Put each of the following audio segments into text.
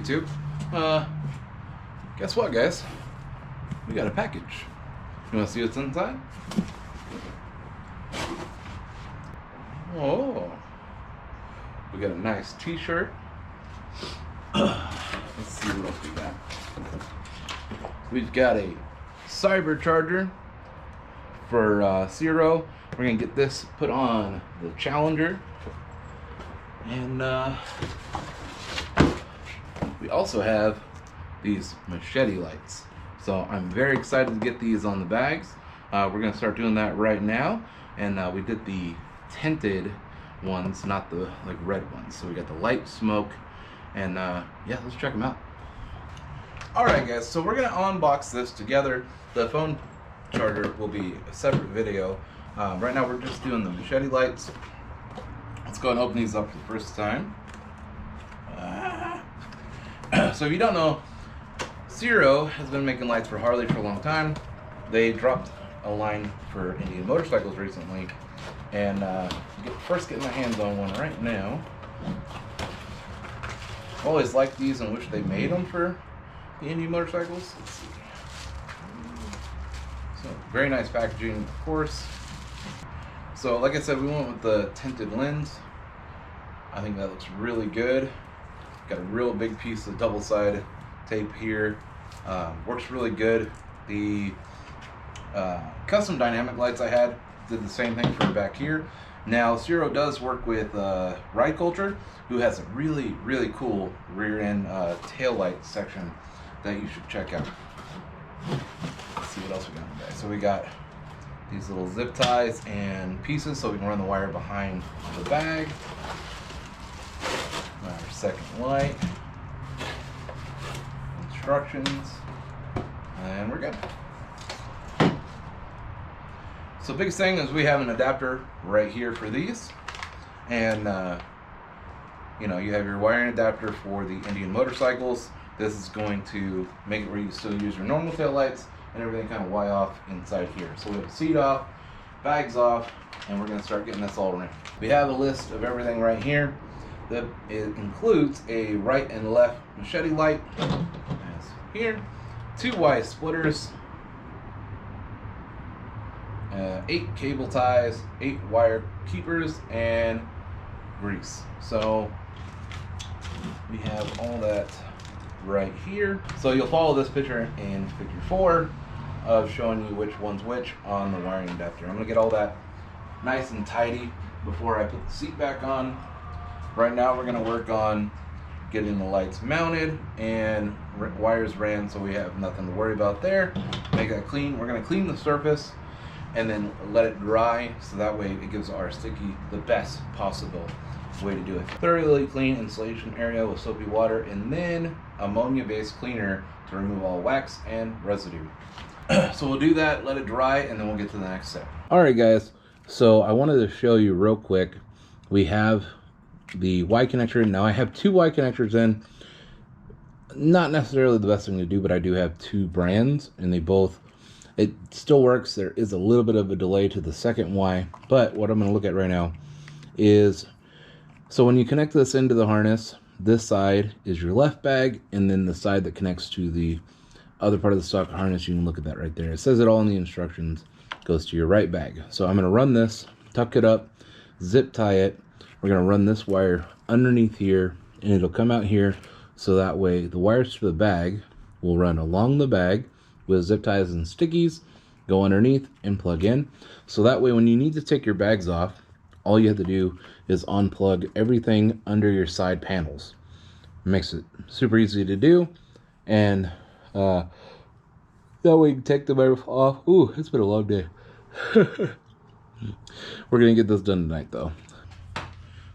YouTube. Guess what, guys? We got a package. You want to see what's inside? Oh, we got a nice t-shirt. Let's see what else we got. We've got a cyber charger for Ciro. We're gonna get this put on the Challenger, and we also have these machete lights. So I'm very excited to get these on the bags. We're gonna start doing that right now, and we did the tinted ones, not the like red ones. So we got the light, smoke, and yeah, let's check them out. All right, guys. So we're gonna unbox this together. The phone charger will be a separate video. Right now we're just doing the machete lights. Let's go and open these up for the first time. So if you don't know, Ciro has been making lights for Harley for a long time. They dropped a line for Indian motorcycles recently, and first getting my hands on one right now. I've always liked these and wish they made them for the Indian motorcycles. Let's see. So very nice packaging, of course. So like I said, we went with the tinted lens. I think that looks really good. Got a real big piece of double-sided tape here. Works really good. The custom dynamic lights I had did the same thing for back here. Now Ciro does work with Ride Culture, who has a really cool rear end tail light section that you should check out. Let's see what else we got today. So we got these little zip ties and pieces so we can run the wire behind the bag. Our second light, instructions, and we're good. So biggest thing is we have an adapter right here for these, and you know, you have your wiring adapter for the Indian motorcycles. This is going to make it where you still use your normal tail lights and everything kind of Y off inside here. So we have the seat off, bags off, and we're going to start getting this all running. We have a list of everything right here. That it includes a right and left machete light, as here, 2 Y splitters, 8 cable ties, 8 wire keepers, and grease. So we have all that right here. So you'll follow this picture in figure 4 of showing you which one's which on the wiring adapter. I'm gonna get all that nice and tidy before I put the seat back on. Right now we're gonna work on getting the lights mounted and wires ran, so we have nothing to worry about there. Make that clean. We're gonna clean the surface and then let it dry, so that way it gives our sticky the best possible way to do it. Thoroughly clean installation area with soapy water, and then ammonia-based cleaner to remove all wax and residue. So we'll do that, let it dry, and then we'll get to the next step. All right, guys. So I wanted to show you real quick. We have the Y connector. Now I have 2 Y connectors in. Not necessarily the best thing to do, but I do have 2 brands, and they both, it still works. There is a little bit of a delay to the second Y, but what I'm going to look at right now is, so when you connect this into the harness, this side is your left bag, and then the side that connects to the other part of the stock harness, you can look at that right there. It says it all in the instructions, goes to your right bag. So I'm going to run this, tuck it up, zip tie it. We're going to run this wire underneath here, and it'll come out here, so that way the wires for the bag will run along the bag with zip ties and stickies, go underneath and plug in. So that way when you need to take your bags off, all you have to do is unplug everything under your side panels. It makes it super easy to do, and that way you can take them off. Ooh, it's been a long day. We're going to get this done tonight though.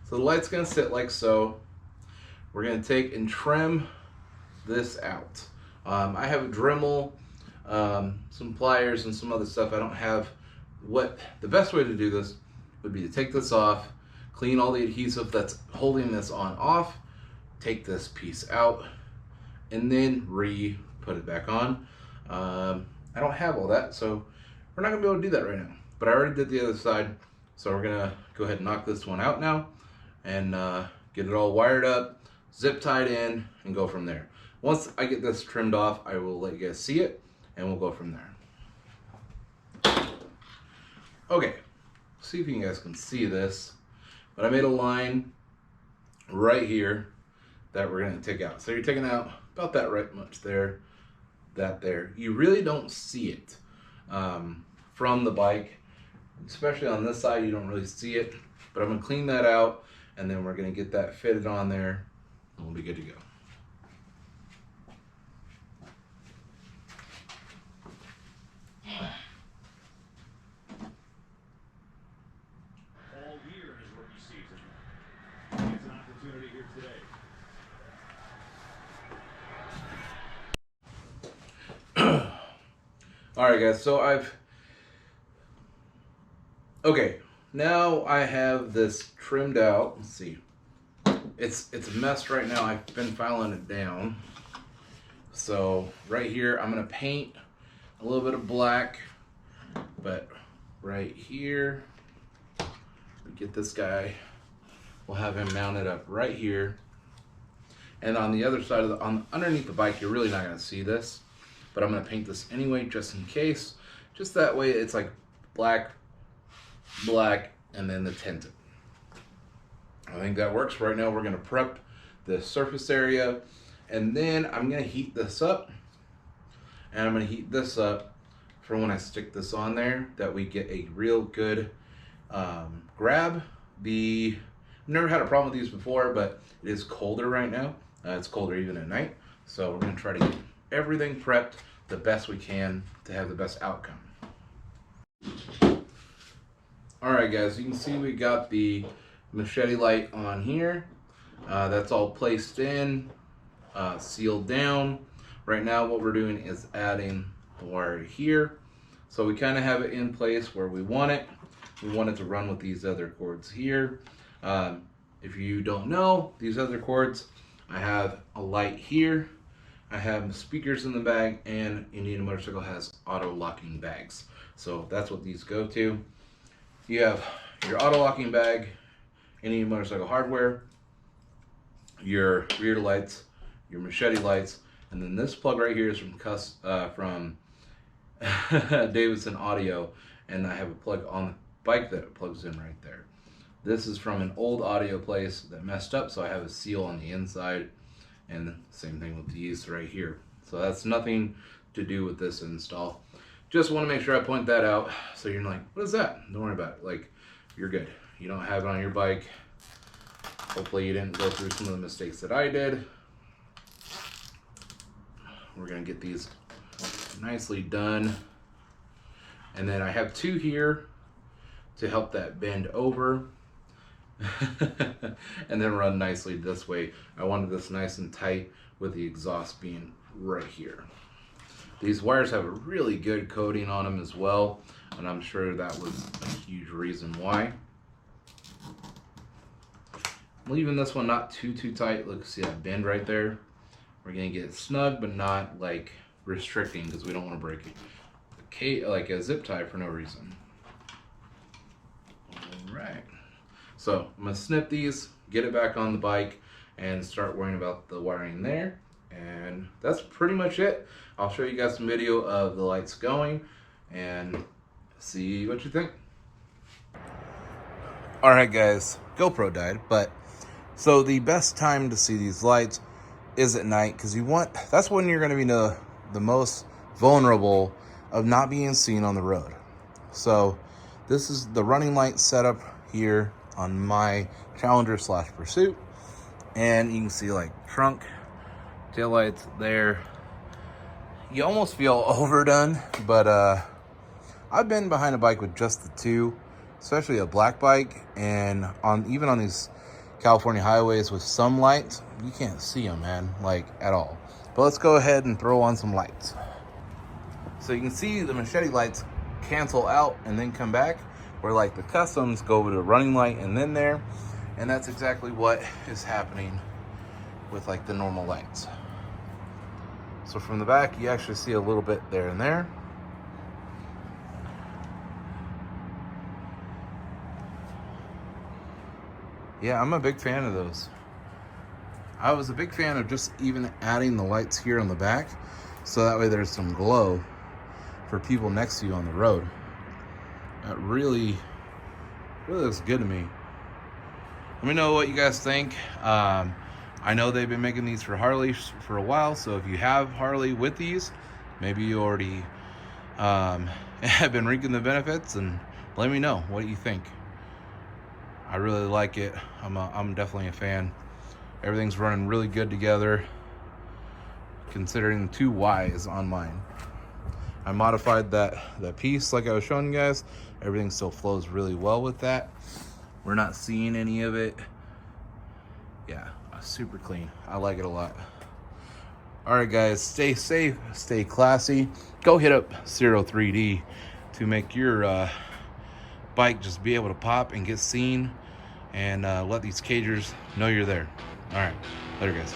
So the light's going to sit like so. We're going to take and trim this out. I have a Dremel, some pliers, and some other stuff. I don't have what the best way to do this would be to take this off, clean all the adhesive that's holding this on off, take this piece out, and then put it back on. I don't have all that, so we're not going to be able to do that right now. But I already did the other side, so we're going to go ahead and knock this one out now and get it all wired up zip tie it in, and go from there. Once I get this trimmed off, I will let you guys see it, and we'll go from there. Okay, see if you guys can see this, but I made a line right here that we're gonna take out. So you're taking out about that right much there, that there. You really don't see it from the bike, especially on this side, you don't really see it, but I'm gonna clean that out, and then we're gonna get that fitted on there, and we'll be good to go. All year in his rookie season. He gets an opportunity here today. All right, guys, so okay, now I have this trimmed out. Let's see. It's a mess right now. I've been filing it down. So right here, I'm gonna paint a little bit of black, but right here, we get this guy. We'll have him mounted up right here. And on the other side of underneath the bike, you're really not gonna see this, but I'm gonna paint this anyway, just in case. Just that way, it's like black, and then the tinted. I think that works. Right now we're gonna prep the surface area, and then I'm gonna heat this up, and I'm gonna heat this up for when I stick this on there, that we get a real good grab. I've never had a problem with these before, but it is colder right now. It's colder even at night, so we're gonna try to get everything prepped the best we can to have the best outcome. All right, guys, you can see we got the machete light on here. That's all placed in, sealed down. Right now what we're doing is adding the wire here. So we kind of have it in place where we want it. We want it to run with these other cords here. If you don't know, these other cords, I have a light here. I have speakers in the bag, and Indian Motorcycle has auto locking bags. So that's what these go to. You have your auto locking bag, Indian Motorcycle hardware, your rear lights, your machete lights, and then this plug right here is from Davidson Audio, and I have a plug on the bike that it plugs in right there. This is from an old audio place that messed up, so I have a seal on the inside, and same thing with these right here. So that's nothing to do with this install. Just want to make sure I point that out, so you're like, what is that? Don't worry about it. Like, you're good. You don't have it on your bike. Hopefully you didn't go through some of the mistakes that I did. We're gonna get these nicely done. And then I have two here to help that bend over. And then run nicely this way. I wanted this nice and tight with the exhaust being right here. These wires have a really good coating on them as well, and I'm sure that was a huge reason why. I'm leaving this one not too tight. Look, see that bend right there? We're gonna get it snug, but not like restricting, because we don't want to break it. Like a zip tie for no reason. All right. So I'm gonna snip these, get it back on the bike, and start worrying about the wiring there. And that's pretty much it. I'll show you guys some video of the lights going and see what you think. All right, guys, GoPro died, but so the best time to see these lights is at night, because that's when you're going to be the most vulnerable of not being seen on the road. So this is the running light setup here on my Challenger / Pursuit, and you can see like trunk, tail lights there. You almost feel overdone, but I've been behind a bike with just the two, especially a black bike, and even on these California highways with some lights, you can't see them, man, like at all. But let's go ahead and throw on some lights. So you can see the machete lights cancel out and then come back, where like the customs go with a running light and then there, and that's exactly what is happening with like the normal lights. So from the back, you actually see a little bit there and there. Yeah, I'm a big fan of those. I was a big fan of just even adding the lights here on the back, so that way there's some glow for people next to you on the road. That really looks good to me. Let me know what you guys think. I know they've been making these for Harley for a while, so if you have Harley with these, maybe you already have been reaping the benefits, and let me know what you think. I really like it. I'm definitely a fan. Everything's running really good together, considering the 2 Ys on mine. I modified that piece like I was showing you guys. Everything still flows really well with that. We're not seeing any of it. Yeah, super clean. I like it a lot. All right, guys, stay safe, stay classy. Go hit up Ciro 3D to make your bike just be able to pop and get seen, and let these cagers know you're there. All right, later, guys.